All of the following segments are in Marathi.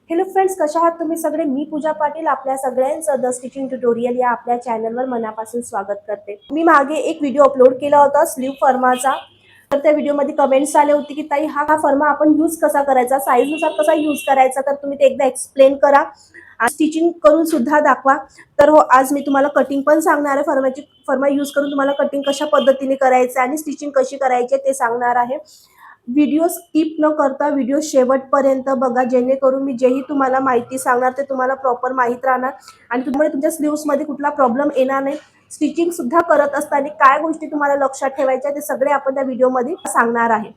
हॅलो फ्रेंड्स, कशा आहात तुम्ही सगळे? मी पूजा पाटील आपल्या सगळ्यांचं द स्टिचिंग ट्युटोरियल या आपल्या चॅनलवर मनापासून स्वागत करते. मी मागे एक व्हिडिओ अपलोड केला होता स्लीव फर्माचा. तर त्या व्हिडिओमध्ये कमेंट्स आले होते की ताई हा फर्मा आपण यूज कसा करायचा, साईजनुसार कसा यूज करायचा, तर तुम्ही ते एकदा एक्सप्लेन करा, स्टिचिंग करून सुद्धा दाखवा. तर हो, आज मी तुम्हाला कटिंग पण सांगणार आहे. फर्मा यूज करून तुम्हाला कटिंग कशा पद्धतीने करायचं आणि स्टिचिंग कशी करायची ते सांगणार आहे. व्हिडिओ स्किप न करता व्हिडिओ शेवटपर्यंत बघा, जेणेकरून मी जेही तुम्हाला माहिती सांगणार ते तुम्हाला प्रॉपर माहीत राहणार आणि त्यामुळे तुमच्या स्लीव्समध्ये कुठला प्रॉब्लेम येणार नाही. स्टिचिंग सुद्धा करत असताना काय गोष्टी तुम्हाला लक्षात ठेवायच्या ते सगळे आपण त्या व्हिडिओमध्ये सांगणार आहे.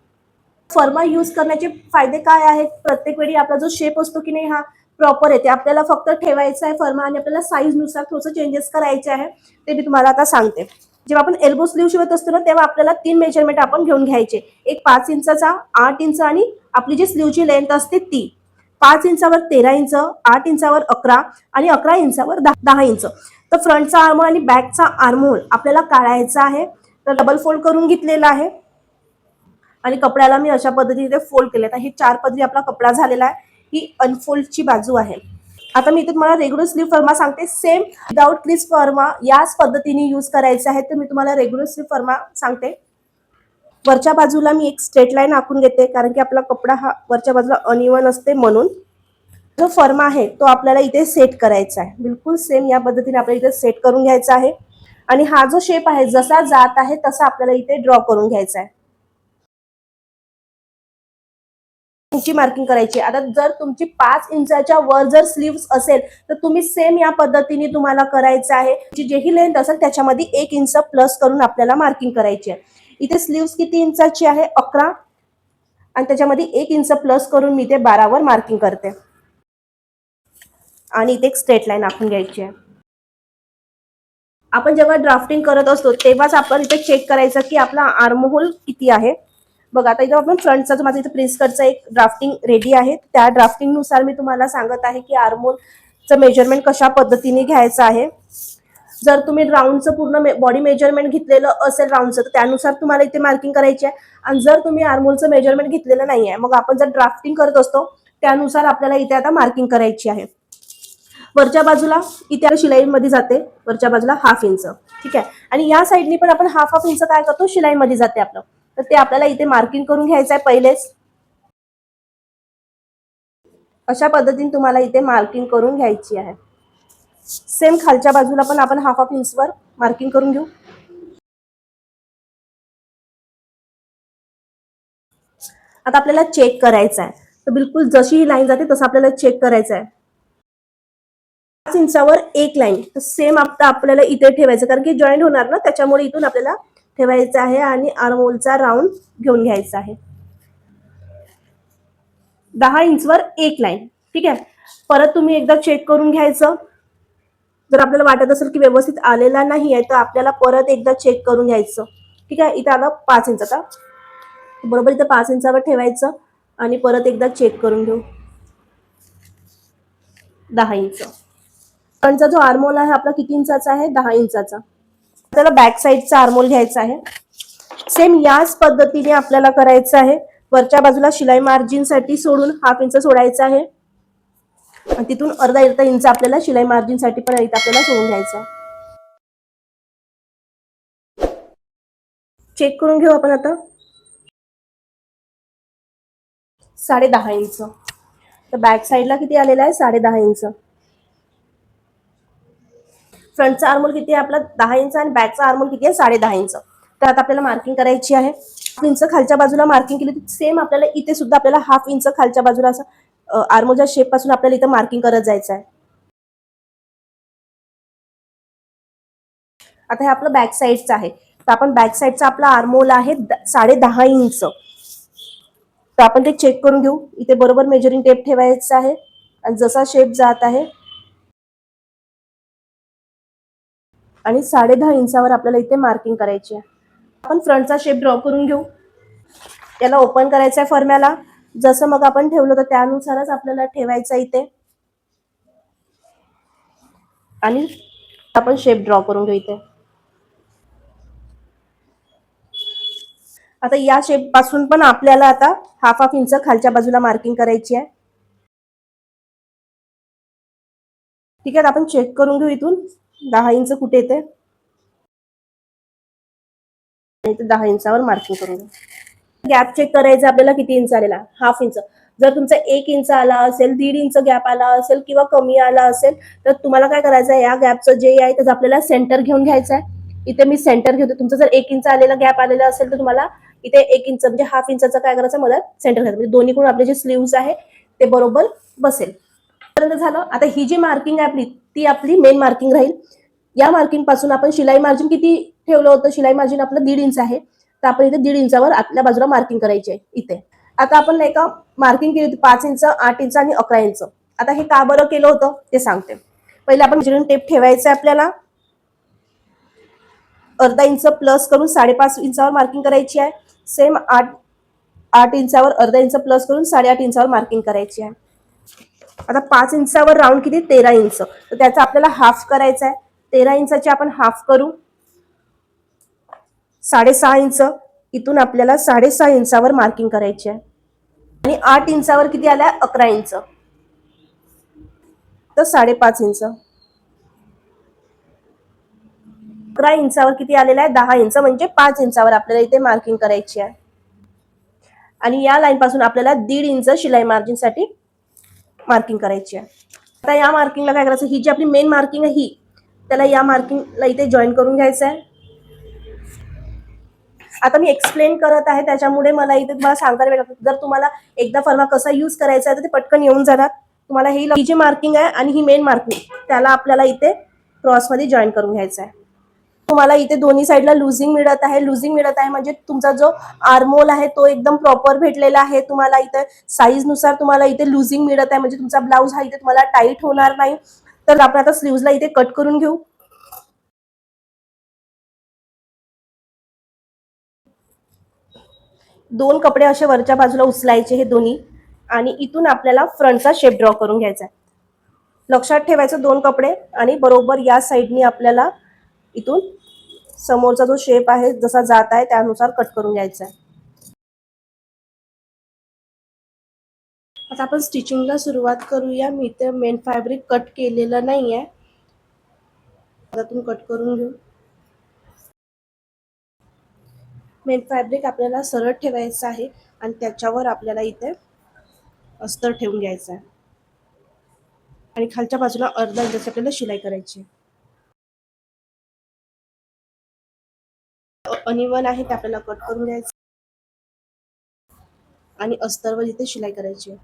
फर्मा यूज करण्याचे फायदे काय आहेत? प्रत्येक वेळी आपला जो शेप असतो की नाही, हा प्रॉपर येते. आपल्याला फक्त ठेवायचा आहे फर्मा आणि आपल्याला साईजनुसार थोडंसं चेंजेस करायचे आहे, ते मी तुम्हाला आता सांगते. जेव्हा आपण एल्बो स्लीव शिवत असतो ना, तेव्हा आपल्याला 3 मेजरमेंट आपण घेऊन घ्यायचे. एक 5 इंचाचा, 8 इंच आणि आपली जी स्लीवची लेंथ असते ती. 5 इंचावर 13 इंच, 8 इंचावर 11 आणि 11 इंचावर 10 इंच. तर फ्रंटचा आर्महोल आणि बॅकचा आर्महोल आपल्याला काढायचा आहे. तर डबल फोल्ड करून घेतलेला आहे आणि कपड्याला मी अशा पद्धतीने फोल्ड केले. तर हे 4 पदरी आपला कपडा झालेला आहे. ही अनफोल्डची बाजू आहे. आता मी इथे तुम्हाला रेग्युलर स्लीव फर्मा सांगते. सेम विदाउट क्रीज फर्मा याच पद्धतीने यूज करायचा आहे. तर मी तुम्हाला रेग्युलर स्लीव फर्मा सांगते. वरच्या बाजूला मी एक स्ट्रेट लाईन आखून घेते, कारण की आपला कपडा हा वरच्या बाजूला अनइवन असते, म्हणून जो फर्मा आहे तो आपल्याला इथे सेट करायचा आहे. बिलकुल सेम या पद्धतीने आपल्याला इथे सेट करून घ्यायचा आहे आणि हा जो शेप आहे जसा जात आहे तसा आपल्याला इथे ड्रॉ करून घ्यायचा आहे. इंची मार्किंग करायची. आता जर तुमची 5 इंचाच्या वर जर स्लीव्स असेल तर तुम्ही सेम या पद्धतीने तुम्हाला करायचं आहे. जेही लेंथ असेल त्याच्यामध्ये 1 इंच प्लस करून आपल्याला मार्किंग करायची आहे. इथे स्लीव्स किती इंचाची आहे? 11 आणि त्याच्यामध्ये 1 इंच प्लस करून मी ते 12 वर मार्किंग करते आणि इथे एक स्ट्रेट लाईन आखून घ्यायची आहे. आपण जेव्हा ड्राफ्टिंग करत असतो तेव्हाच आपण इथे चेक करायचं की आपला आर्महोल किती आहे. बघा, आता इथं आपण फ्रंटचा जो माझा इथे प्रेस कटचा एक ड्राफ्टिंग रेडी आहे. त्या ड्राफ्टिंगनुसार मी तुम्हाला सांगत आहे की आर्महोलचं मेजरमेंट कशा पद्धतीने घ्यायचं आहे. जर तुम्ही राऊंडचं पूर्ण बॉडी मेजरमेंट घेतलेलं असेल राऊंडचं, तर त्यानुसार तुम्हाला इथे मार्किंग करायची आहे. आणि जर तुम्ही आर्महोलचं मेजरमेंट घेतलेलं नाही आहे, मग आपण जर ड्राफ्टिंग करत असतो त्यानुसार आपल्याला इथे आता मार्किंग करायची आहे. वरच्या बाजूला इथे शिलाईमध्ये जाते, वरच्या बाजूला 1/2 इंच. ठीक आहे. आणि या साईडनी पण आपण 1/2 इंच काय करतो, शिलाईमध्ये जाते आपलं. तर ते आपल्याला इथे मार्किंग करून घ्यायचं आहे पहिलेच. अशा पद्धतीने तुम्हाला इथे मार्किंग करून घ्यायची आहे. सेम खालच्या बाजूला पण आपण 1/2 इंचवर मार्किंग करून घेऊ. आता आपल्याला चेक करायचं आहे. तर बिलकुल जशी ही लाईन जाते तसं आपल्याला चेक करायचं आहे. 5 इंचावर एक लाईन, तर सेम आता आपल्याला इथे ठेवायचं, कारण की जॉईंट होणार ना, त्याच्यामुळे इथून आपल्याला ठेवायचं आहे आणि आर्महोलचा राऊंड घेऊन घ्यायचा आहे. 10 इंचवर एक लाईन. ठीक आहे. परत तुम्ही एकदा चेक करून घ्यायचं. जर आपल्याला वाटत असेल की व्यवस्थित आलेला नाही आहे तर आपल्याला परत एकदा चेक करून घ्यायचं. ठीक आहे. इथं आलं 5 इंच. आता बरोबर इथं 5 इंचावर ठेवायचं आणि परत एकदा चेक करून घेऊ. 10 इंच. फ्रंटचा जो आर्महोल आहे आपला किती इंचाचा आहे? 10 इंचाचा. आपल्याला बॅक साईडचा आर्महोल घ्यायचा आहे. सेम याच पद्धतीने आपल्याला करायचं आहे. वरच्या बाजूला शिलाई मार्जिनसाठी सोडून 1/2 इंच सोडायचं आहे आणि तिथून अर्धा इंच आपल्याला शिलाई मार्जिनसाठी पण इथे आपल्याला सोडून घ्यायचं आहे. चेक करून घेऊ आपण आता. 10.5 इंच. तर बॅक साईडला किती आलेला आहे? 10.5 इंच. फ्रंटचा आर्महोल किती आहे आपला? 10 इंच आणि बॅकचा आर्महोल किती आहे? 10.5 इंच. तर आता आपल्याला मार्किंग करायची आहे. 1/2 इंच खालच्या बाजूला मार्किंग केली, सेम आपल्याला इथे सुद्धा आपल्याला 1/2 इंच खालच्या बाजूला असं आर्महोलच्या शेप पासून आपल्याला इथे मार्किंग करत जायचं आहे. आता हे आपलं बॅक साईडचं आहे. तर आपण बॅक साईडचा आपला आर्महोल आहे 10.5 इंच. तर आपण ते चेक करून घेऊ. इथे बरोबर मेजरिंग टेप ठेवायचं आहे आणि जसा शेप जात आहे आणि 10.5 इंचावर आपल्याला इथे मार्किंग करायची आहे. आपण फ्रंटचा शेप ड्रॉ करून घेऊ. याला ओपन करायचं आहे फर्म्याला. जसं मग आपण ठेवलं तर त्यानुसारच आपल्याला ठेवायचं इथे आणि आपण शेप ड्रॉ करून घेऊ इथे. आता या शेप पासून पण आपल्याला आता 1/2 इंच खालच्या बाजूला मार्किंग करायची आहे. ठीक आहे, आपण चेक करून घेऊ इथून 10 इंच कुठे येते आणि ते 10 इंचावर मार्किंग करून घेऊ. गॅप चेक करायचा आपल्याला किती इंच आलेला, हाफ इंच. जर तुमचा 1 इंच आला असेल, 1.5 इंच गॅप आला असेल किंवा कमी आला असेल तर तुम्हाला काय करायचं आहे, या गॅपचं जे आहे त्याचं आपल्याला सेंटर घेऊन घ्यायचं आहे. इथे मी सेंटर घेतो. तुमचं जर 1 इंच आलेला गॅप आलेला असेल तर तुम्हाला इथे 1 इंच म्हणजे हाफ इंचाचं काय करायचं, मला सेंटर घ्यायचं, म्हणजे दोन्हीकडून आपले जे स्लीव्स आहे ते बरोबर बसेल. पर्यंत झालं. आता ही जी मार्किंग आहे आपली, ती आपली मेन मार्किंग राहील. या मार्किंग पासून आपण शिलाई मार्जिन किती ठेवलं होतं, शिलाई मार्जिन आपलं 1.5 इंच आहे, तर आपण इथे 1.5 इंचावर आतल्या बाजूला मार्किंग करायची आहे इथे. आता आपण नाही का मार्किंग केली होती 5 इंच, 8 इंच आणि 11 इंच. आता हे का बरं केलं होतं ते सांगते. पहिले आपण मेजरिंग टेप ठेवायचं आहे आपल्याला, अर्धा इंच प्लस करून 5.5 इंचावर मार्किंग करायची आहे. सेम 8 इंचावर अर्धा इंच प्लस करून 8.5 इंचावर मार्किंग करायची आहे. आता 5 इंचावर राऊंड किती, 13 इंच, तर त्याचा आपल्याला हाफ करायचा आहे. 13 इंचाचे आपण हाफ करू, 6.5 इंच. इथून आपल्याला 6.5 इंचावर मार्किंग करायची आहे. आणि 8 इंचावर किती आलाय, 11 इंच, तर 5.5 इंच. 11 इंचावर किती आलेला आहे, 10 इंच, म्हणजे 5 इंचावर आपल्याला इथे मार्किंग करायची आहे. आणि या लाईन पासून आपल्याला 1.5 इंच शिलाई मार्जिन साठी मार्किंग करायची आहे. आता या मार्किंगला काय करायचं, ही जी आपली मेन मार्किंग आहे ही, त्याला या मार्किंगला इथे जॉईन करून घ्यायचं आहे. आता मी एक्सप्लेन करत आहे त्याच्यामुळे मला इथे तुम्हाला सांगताना वेळ लागतो. जर तुम्हाला एकदा फर्मा कसा यूज करायचा आहे तर ते पटकन येऊन जाणार तुम्हाला. ही जी मार्किंग आहे आणि ही मेन मार्किंग, त्याला आपल्याला इथे क्रॉसमध्ये जॉईन करून घ्यायचं आहे. तुम्हाला इथे दोन्ही साईडला लुझिंग मिळत आहे. लुझिंग मिळत आहे म्हणजे तुमचा जो आर्मोल आहे तो एकदम प्रॉपर भेटलेला आहे. तुम्हाला इथे साईज नुसार तुम्हाला इथे लुझिंग मिळत आहे, म्हणजे तुमचा ब्लाऊज हा इथे तुम्हाला टाईट होणार नाही. तर आपण आता स्लीव्हजला इथे कट करून घेऊ. दोन कपडे असे वरच्या बाजूला उचलायचे हे दोन्ही, आणि इथून आपल्याला फ्रंटचा शेप ड्रॉ करून घ्यायचा आहे. लक्षात ठेवायचं, दोन कपडे आणि बरोबर या साईडनी आपल्याला इथून समोरचा जो शेप आहे जसा जात आहे त्यानुसार कट करून घ्यायचा आहे. आता आपण स्टिचिंगला सुरुवात करूया. मी इथे मेन फॅब्रिक कट केलेलं नाही आहे, त्यातून कट करून घेऊ. मेन फॅब्रिक आपल्याला सरळ ठेवायचं आहे आणि त्याच्यावर आपल्याला इथे अस्तर ठेवून घ्यायचं आहे. आणि खालच्या बाजूला अर्धा इंच आपल्याला शिलाई करायची. अनइवन आहे ते आपल्याला कट करून घ्यायचं आणि अस्तरवर इथे शिलाई करायची.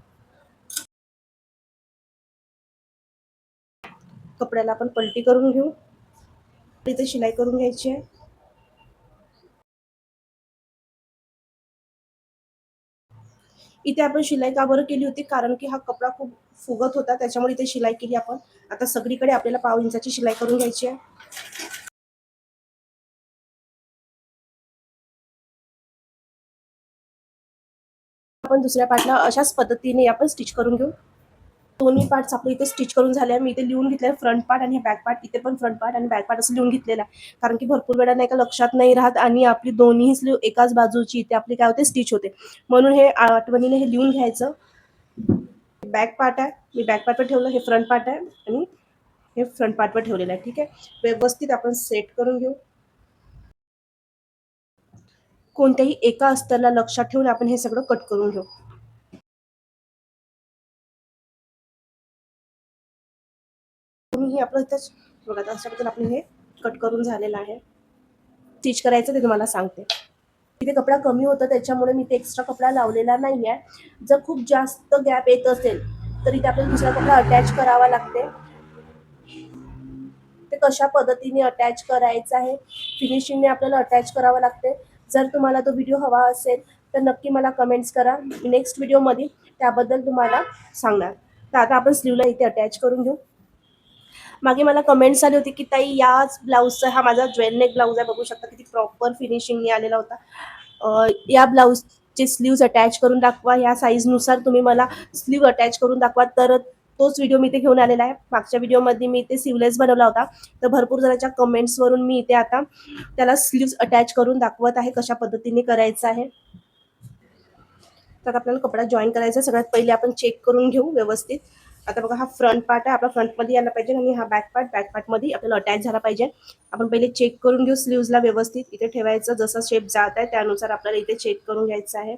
कपड्याला आपण पलटी करून घेऊ, इथे शिलाई करून घ्यायची आहे. इथे आपण शिलाई का बरं केली होती, कारण की हा कपडा खूप फुगत होता त्याच्यामुळे इथे शिलाई केली आपण. आता सगळीकडे आपल्याला 1/2 इंचाची शिलाई करून घ्यायची आहे. आपण दुसऱ्या पार्टला अशाच पद्धतीने आपण स्टिच करून घेऊ. दोन्ही पार्ट्स आपले इथे स्टिच करून झाले आहे. मी इथे लिहून घेतले फ्रंट पार्ट आणि बॅक पार्ट. इथे पण फ्रंट पार्ट आणि बॅक पार्ट असं लिहून घेतलेला आहे, कारण की भरपूर वेळा नाही का लक्षात नाही राहत आणि आपली दोन्ही स्लीव एकाच बाजूची इथे आपली काय होते, स्टिच होते. म्हणून हे आठवणीने हे लिहून घ्यायचं. बॅक पार्ट आहे, मी बॅक पार्टवर ठेवलं, हे फ्रंट पार्ट आहे आणि हे फ्रंट पार्टवर ठेवलेलं आहे. ठीक आहे, व्यवस्थित आपण सेट करून घेऊ. कोणत्याही एका अस्तरला लक्षात ठेवून आपण हे सगळं कट करून घेऊ. तुम्ही आपलं इथंच बघा, अशा पद्धतीने आपलं हे कट करून झालेलं आहे. स्टिच करायचं ते तुम्हाला सांगते. इथे कपडा कमी होता त्याच्यामुळे मी ते एक्स्ट्रा कपडा लावलेला नाही आहे. जर खूप जास्त गॅप येत असेल तर इथे आपल्याला दुसरा कपडा अटॅच करावा लागते. ते कशा पद्धतीने अटॅच करायचं आहे, फिनिशिंगने आपल्याला अटॅच करावं लागते. जर तुम्हाला तो व्हिडिओ हवा असेल तर नक्की मला कमेंट्स करा. नेक्स्ट व्हिडिओमध्ये त्याबद्दल तुम्हाला सांगणार. तर आता आपण स्लीवला इथे अटॅच करून घेऊ. मागे मला कमेंट्स आली होती की ताई याच ब्लाऊजचा, हा माझा ज्वेल नेक ब्लाऊज आहे, बघू शकता किती प्रॉपर फिनिशिंगने आलेला होता. या ब्लाऊजचे स्लीव्ज अटॅच करून दाखवा, या साईजनुसार तुम्ही मला स्लीव अटॅच करून दाखवा. तर तोच व्हिडिओ मी इथे घेऊन आलेला आहे. मागच्या व्हिडिओमध्ये मी इथे स्लीवलेस बनवला होता, तर भरपूर जणांच्या कमेंट्सवरून मी इथे आता त्याला स्लीव्ज अटॅच करून दाखवत आहे कशा पद्धतीने करायचं आहे. तर आपल्याला कपडा जॉईन करायचा. सगळ्यात पहिले आपण चेक करून घेऊ व्यवस्थित. आता बघा, हा फ्रंट पार्ट आहे आपला, फ्रंटमध्ये यायला पाहिजे आणि हा बॅक पार्टमध्ये आपल्याला अटॅच झाला पाहिजे. आपण पहिले चेक करून घेऊ स्लीव्हजला व्यवस्थित. इथे ठेवायचं, जसा शेप जात आहे त्यानुसार आपल्याला इथे चेक करून घ्यायचं आहे.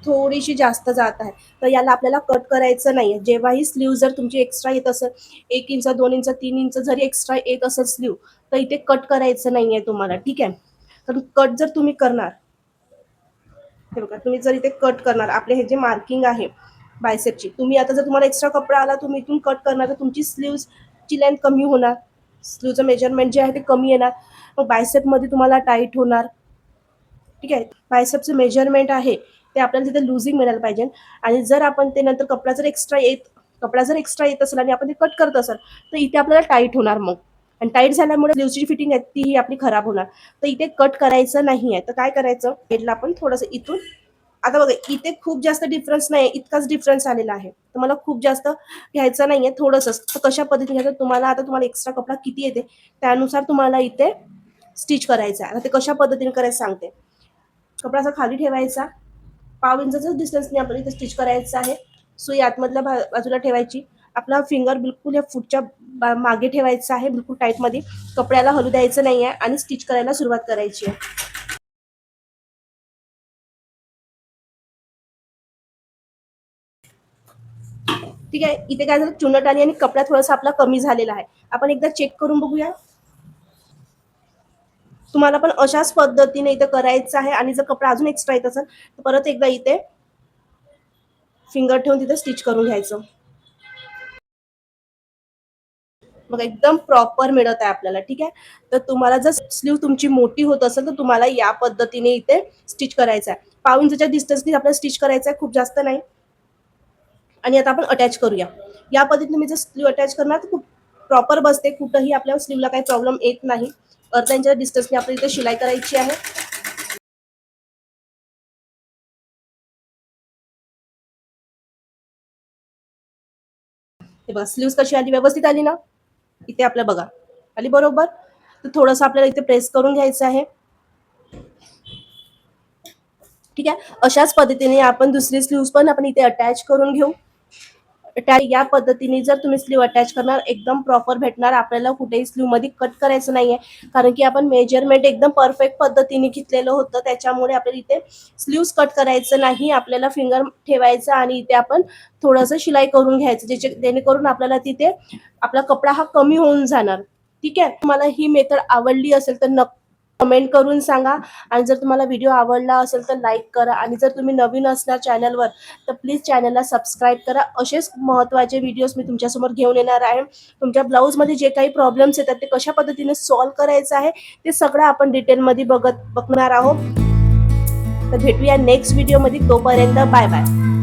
थोडीशी जास्त जात आहे, तर याला आपल्याला कट करायचं नाहीये. जेव्हाही स्लीव जर तुमची एक्स्ट्रा येत असेल, 1 इंच 2 इंच 3 इंच जरी एक्स्ट्रा येत असेल स्लीव, तर इथे कट करायचं नाहीये तुम्हाला, ठीक आहे. तर कट जर तुम्ही करणार, हे बघा, तुम्ही जर इथे कट करणार, आपले हे जे मार्किंग आहे बायसेपची, तुम्ही आता जर तुम्हाला एक्स्ट्रा कपडा आला, तुम्ही इथून कट करणार, तर तुमची स्लीव्हची लेंथ कमी होणार, स्लीवचं मेजरमेंट जे आहे ते कमी येणार, मग बायसेपमध्ये तुम्हाला टाईट होणार, ठीक आहे. बायसेपचं मेजरमेंट आहे ते आपल्याला तिथे लुझिंग मिळायला पाहिजे. आणि जर आपण ते नंतर कपडा जर एक्स्ट्रा येत असेल आणि आपण ते कट करत असेल, तर इथे आपल्याला टाईट होणार मग, आणि टाईट झाल्यामुळे स्लीवची फिटिंग आहे तीही आपली खराब होणार. तर इथे कट करायचं नाही आहे. तर काय करायचं, हेडला आपण थोडंसं इथून, आता बघा इथे खूप जास्त डिफरन्स नाही, इतकाच डिफरन्स आलेला आहे, तर मला खूप जास्त घ्यायचं नाहीये, थोडंसं. तर कशा पद्धतीने घ्यायचं, तुम्हाला एक्स्ट्रा कपडा किती येते त्यानुसार तुम्हाला इथे स्टिच करायचं आहे. आता ते कशा पद्धतीने करायचं सांगते. कपडा असा खाली ठेवायचा, 1/2 इंचाचा डिस्टन्सने आपल्याला इथे स्टिच करायचं आहे. सुई आतमधल्या बाजूला ठेवायची, आपला फिंगर बिलकुल या फूटच्या मागे ठेवायचा आहे, बिलकुल टाईटमध्ये. कपड्याला हलू द्यायचं नाही आहे आणि स्टिच करायला सुरुवात करायची आहे. ठीक आहे. इथे काय झालं, चुनट आली आणि कपडा थोडासा आपला कमी झालेला आहे. आपण एकदा चेक करून बघूया. तुम्हाला पण अशाच पद्धतीने इथे करायचं आहे. आणि जर कपडा अजून एक्स्ट्रा येत असेल, तर परत एकदा इथे फिंगर ठेवून तिथे स्टिच करून घ्यायचं. बघा, एकदम प्रॉपर मिळत आहे आपल्याला, ठीक आहे. तर तुम्हाला जर स्लीव तुमची मोठी होत असेल, तर तुम्हाला या पद्धतीने इथे स्टिच करायचं आहे. 1/2 इंचाच्या डिस्टन्सने आपल्याला स्टिच करायचं आहे, खूप जास्त नाही. आणि आता आपण अटॅच करूया. या पद्धतीने मी जर स्लीव अटॅच करणार, तर खूप प्रॉपर बसते, कुठंही आपल्या स्लीवला काही प्रॉब्लेम येत नाही. 1/2 इंचाच्या डिस्टन्सने आपल्याला इथे शिलाई करायची आहे. हे बघा, स्लीव्स कशी आली, व्यवस्थित आली ना. इथे आपल्या बघा आली बरोबर. तर थोडंसं आपल्याला इथे प्रेस करून घ्यायचं आहे, ठीक आहे. अशाच पद्धतीने आपण दुसरी स्लीव्स पण आपण इथे अटॅच करून घेऊ. या पद्धतीने जर तुम्ही स्लीव अटॅच करणार, एकदम प्रॉपर भेटणार आपल्याला. कुठेही स्लीव मध्ये कट करायचं नाहीये, कारण की आपण मेजरमेंट एकदम परफेक्ट पद्धतीने घेतलेलं होतं, त्याच्यामुळे आपल्याला इथे स्लीव्स कट करायचं नाही. आपल्याला फिंगर ठेवायचं आणि इथे आपण थोडंसं शिलाई करून घ्यायचं, जेणेकरून आपल्याला तिथे आपला कपडा हा कमी होऊन जाणार, ठीक आहे. तुम्हाला ही मेथड आवडली असेल तर नक्की कमेंट करून सांगा. आणि जर तुम्हाला व्हिडिओ आवडला असेल तर लाईक करा. आणि जर तुम्ही नवीन असणार चॅनलवर, तर प्लीज चॅनलला सबस्क्राईब करा. असेच महत्त्वाचे व्हिडिओज मी तुमच्यासमोर घेऊन येणार आहे. तुमच्या ब्लाऊजमध्ये जे काही प्रॉब्लेम्स येतात ते कशा पद्धतीने सॉल्व्ह करायचं आहे, ते सगळं आपण डिटेलमध्ये बघणार आहोत. तर भेटूया नेक्स्ट व्हिडिओमध्ये. तोपर्यंत बाय बाय.